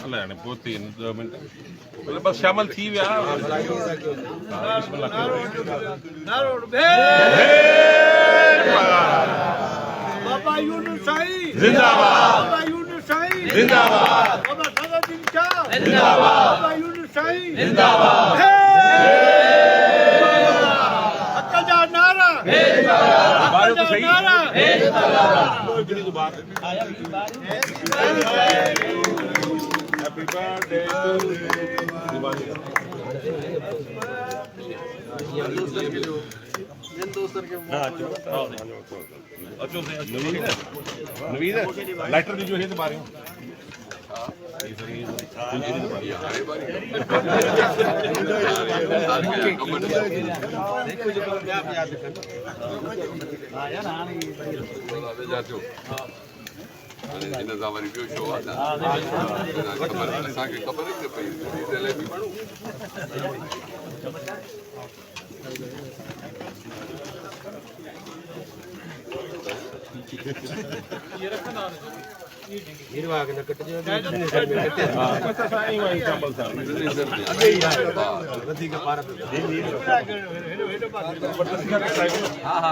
ਲੈਣੇ ਪੋਤੀ 2 ਮਿੰਟ ਬਸ ਸ਼ਾਮਲ ਥੀ ਵਿਆ ਬਾਬਾ ਯੂਨਸ ਸਾਈ ਜ਼ਿੰਦਾਬਾਦ ਬਾਬਾ ਯੂਨਸ ਸਾਈ ਜ਼ਿੰਦਾਬਾਦ ਬਾਬਾ ਸਦਾਦੀਨ ਸ਼ਾਹ ਜ਼ਿੰਦਾਬਾਦ ਬਾਬਾ ਯੂਨਸ ਸਾਈ ਜ਼ਿੰਦਾਬਾਦ ਅਕਲ ਦਾ ਨਾਰਾ ਬਾਰੇ ਤਾਂ ਸਹੀ happy birthday to Naveed lighter जो है तुम्हारे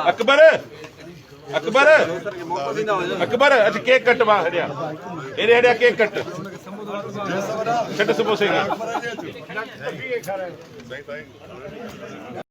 अकबर अकबर अकबर अच्छा केक कट वा हरिया एरे हरिया केक कट समोसे